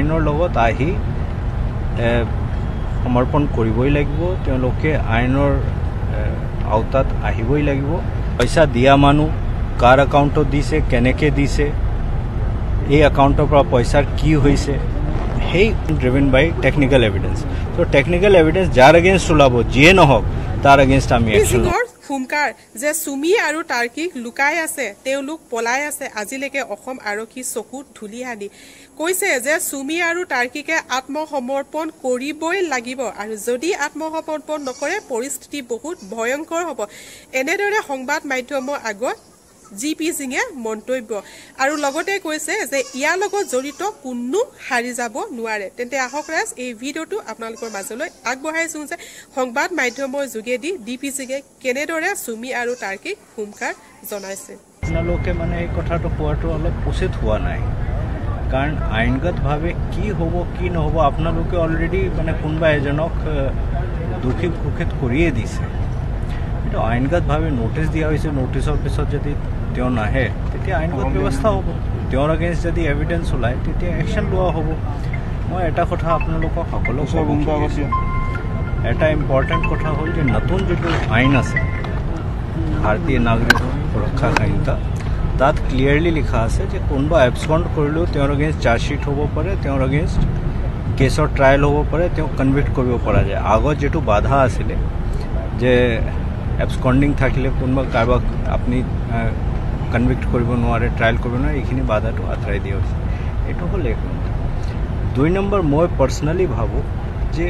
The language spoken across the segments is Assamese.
আইনৰ লগত আহি সমৰ্পণ কৰিবই লাগিব তেওঁলোকে আইনৰ আওতাত আহিবই লাগিব পইচা দিয়া মানুহ কাৰ একাউণ্টত দিছে কেনেকৈ দিছে এই একাউণ্টৰ পৰা পইচাৰ কি হৈছে সেই ড্ৰিভেন বাই টেকনিক্যাল এভিডেন্স তো টেকনিক্যাল এভিডেন্স যাৰ এগেইনষ্ট ওলাব যিয়ে নহওক তাৰ এগেইনষ্ট আমি একশ্যন ল'ম হুমকাৰ যে সুমি আৰু টাৰ্কিক লুকাই আছে তেওঁলোক পলাই আছে আজিলৈকে অসম আৰক্ষী চকুত ধুলি হানি কৈছে যে সুমি আৰু টাৰ্কিকে আত্মসমৰ্পণ কৰিবই লাগিব আৰু যদি আত্মসমৰ্পণ নকৰে পৰিস্থিতি বহুত ভয়ংকৰ হ'ব এনেদৰে সংবাদ মাধ্যমৰ আগত জিপি সিঙে মন্তব্য আৰু লগতে কৈছে যে ইয়াৰ লগত জড়িত কোনো হাৰি যাব নোৱাৰে তেন্তে আহক ৰাজ এই ভিডিঅ'টো আপোনালোকৰ মাজলৈ আগবঢ়াইছো যে সংবাদ মাধ্যমৰ যোগেদি ডিপি সিঙে কেনেদৰে সুমি আৰু টাৰ্কিক হুমকাৰ জনাইছে আপোনালোকে মানে এই কথাটো কোৱাটো অলপ উচিত হোৱা নাই কাৰণ আইনগতভাৱে কি হ'ব কি নহ'ব আপোনালোকে অলৰেডি মানে কোনোবা এজনক দোষী ঘোষিত কৰিয়ে দিছে কিন্তু আইনগতভাৱে নোটিছ দিয়া হৈছে নোটিছৰ পিছত যদি তেওঁ নাহে তেতিয়া আইনগত ব্যৱস্থা হ'ব তেওঁৰ এগেইনষ্ট যদি এভিডেন্স ওলায় তেতিয়া একশ্যন লোৱা হ'ব মই এটা কথা আপোনালোকক সকলোক এটা ইম্পৰ্টেণ্ট কথা হ'ল যে নতুন যিটো আইন আছে ভাৰতীয় নাগৰিক সুৰক্ষা সংহিতা তাত ক্লিয়াৰলি লিখা আছে যে কোনোবা এবস্কণ্ড কৰিলেও তেওঁৰ এগেইনষ্ট চাৰ্জশ্বিট হ'ব পাৰে তেওঁৰ এগেইনষ্ট কেছৰ ট্ৰায়েল হ'ব পাৰে তেওঁক কনভিক্ট কৰিব পৰা যায় আগত যিটো বাধা আছিলে যে এবস্কণ্ডিং থাকিলে কোনোবা কাৰোবাক আপুনি কনভিক্ট কৰিব নোৱাৰে ট্ৰায়েল কৰিব নোৱাৰে এইখিনি বাধাটো আঁতৰাই দিয়া হৈছে এইটো হ'ল 1 নম্বৰ 2 নম্বৰ মই পাৰ্চনেলি ভাবোঁ যে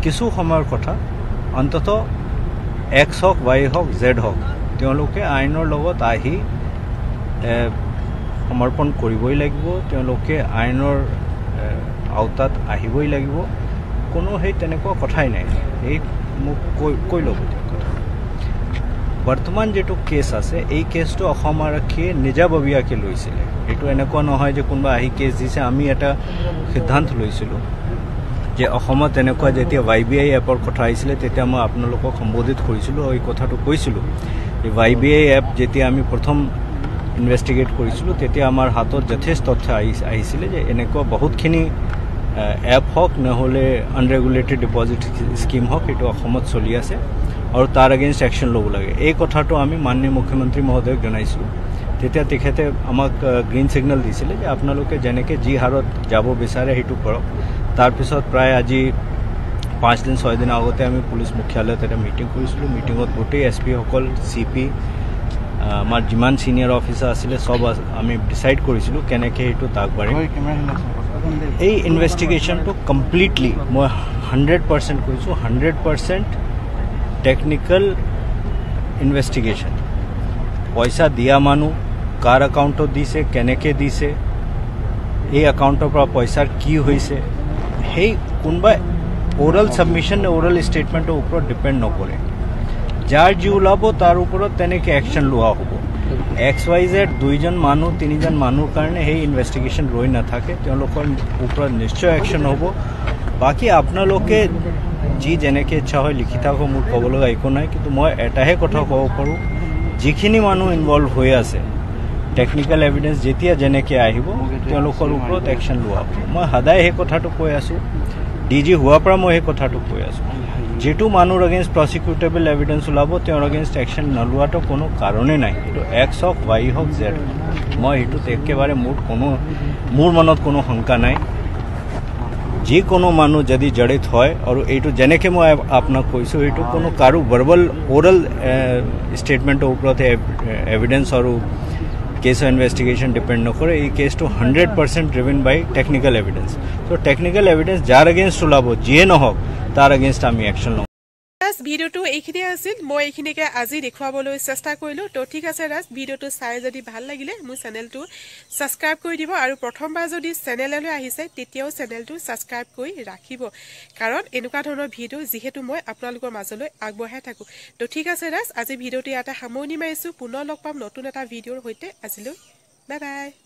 কিছু সময়ৰ কথা অন্ততঃ এক্স হওক ৱাই হওক জেড হওক তেওঁলোকে আইনৰ লগত আহি সমৰ্পণ কৰিবই লাগিব তেওঁলোকে আইনৰ আওতাত আহিবই লাগিব কোনো সেই তেনেকুৱা কথাই নাই এই মোক কৈ ল'ব কথা বৰ্তমান যেটো কেছ আছে এই কেছটো অসম আৰক্ষীয়ে নিজাববীয়াকৈ লৈছিলে এইটো এনেকুৱা নহয় যে কোনোবা আহি কেছ দিছে আমি এটা সিদ্ধান্ত লৈছিলোঁ যে অসমত এনেকুৱা যেতিয়া YBI এপৰ কথা আহিছিলে তেতিয়া মই আপোনালোকক সম্বোধিত কৰিছিলোঁ এই কথাটো কৈছিলোঁ যে YBI এপ যেতিয়া আমি প্ৰথম ইনভেষ্টিগেট কৰিছিলোঁ তেতিয়া আমাৰ হাতত যথেষ্ট তথ্য আহিছিলে যে এনেকুৱা বহুতখিনি এপ হওক নহ'লে আনৰেগুলেটেড ডিপজিট স্কিম হওক এইটো অসমত চলি আছে আৰু তাৰ এগেইনষ্ট একশ্যন ল'ব লাগে এই কথাটো আমি মাননীয় মুখ্যমন্ত্ৰী মহোদয়ক জনাইছিলোঁ তেতিয়া তেখেতে আমাক গ্ৰীণ ছিগনেল দিছিলে যে আপোনালোকে যেনেকৈ যি হাৰত যাব বিচাৰে সেইটো কৰক তাৰপিছত প্ৰায় আজি 5 দিন 6 দিন আগতে আমি পুলিচ মুখ্যালয়ত এটা মিটিং কৰিছিলোঁ মিটিঙত গোটেই SP সকল CP আমাৰ যিমান ছিনিয়ৰ অফিচাৰ আছিলে সব আমি ডিচাইড কৰিছিলোঁ কেনেকৈ সেইটো আগবাঢ়িম এই ইনভেষ্টিগেশ্যনটো কমপ্লিটলি মই 100% কৈছোঁ 100% টেকনিক্যাল ইনভেষ্টিগেশ্যন পইচা দিয়া মানুহ কাৰ একাউণ্টত দিছে কেনেকৈ দিছে এই একাউণ্টৰ পৰা পইচাৰ কি হৈছে সেই কোনোবা ওৰাল ছাবমিশ্যন ওৰাল ষ্টেটমেণ্টৰ ওপৰত ডিপেণ্ড নকৰে যাৰ যি ওলাব তাৰ ওপৰত তেনেকৈ একশ্যন লোৱা হ'ব XYZ 2জন মানুহ 3জন মানুহৰ কাৰণে সেই ইনভেষ্টিগেশ্যন ৰৈ নাথাকে তেওঁলোকৰ ওপৰত নিশ্চয় একশ্যন হ'ব বাকী আপোনালোকে যি যেনেকৈ ইচ্ছা হয় লিখি থাকক মোৰ ক'ব লগা একো নাই কিন্তু মই এটাহে কথা ক'ব পাৰোঁ যিখিনি মানুহ ইনভলভ হৈ আছে টেকনিক্যাল এভিডেন্স যেতিয়া যেনেকৈ আহিব তেওঁলোকৰ ওপৰত একশ্যন লোৱা হ'ব মই সদায় সেই কথাটো কৈ আছোঁ DG হোৱাৰ পৰা মই সেই কথাটো কৈ আছোঁ যেটো মানুহৰ এগেইনষ্ট প্ৰসিকিউটেবল এভিডেন্স ওলাব তেওঁৰ এগেইনষ্ট একশ্যন নলোৱাটো কোনো কাৰণেই নাই এইটো এক্স হওক ৱাই হওক জেড মই এইটোত একেবাৰে মোৰ মনত কোনো শংকা নাই যিকোনো মানুহ যদি জড়িত হয় আৰু এইটো যেনেকৈ মই আপোনাক কৈছোঁ এইটো কোনো কাৰো ভাৰ্বল ওৰাল ষ্টেটমেণ্টৰ ওপৰত এভিডেন্স আৰু কেছৰ ইনভেষ্টিগেশ্যন ডিপেণ্ড নকৰে এই কেছটো 100% ড্ৰিভেন বাই টেকনিক্যাল এভিডেন্স তো টেকনিক্যাল এভিডেন্স যাৰ এগেইনষ্ট ওলাব যিয়ে নহওক তাৰ এগেইনষ্ট আমি একশ্যন ল'ম ভিডিঅ'টো এইখিনি আছিল মই এইখিনিকে আজি দেখুৱাবলৈ চেষ্টা কৰিলোঁ তো ঠিক আছে ৰাজ ভিডিঅ'টো চাই যদি ভাল লাগিলে মোৰ চেনেলটো ছাবস্ক্ৰাইব কৰি দিব আৰু প্ৰথমবাৰ যদি চেনেললৈ আহিছে তেতিয়াও চেনেলটো ছাবস্ক্ৰাইব কৰি ৰাখিব কাৰণ এনেকুৱা ধৰণৰ ভিডিঅ' যিহেতু মই আপোনালোকৰ মাজলৈ আগবঢ়াই থাকোঁ তো ঠিক আছে ৰাজ আজি ভিডিঅ'টো ইয়াতে সামৰণি মাৰিছোঁ পুনৰ লগ পাম নতুন এটা ভিডিঅ'ৰ সৈতে আজিলৈ বাই বাই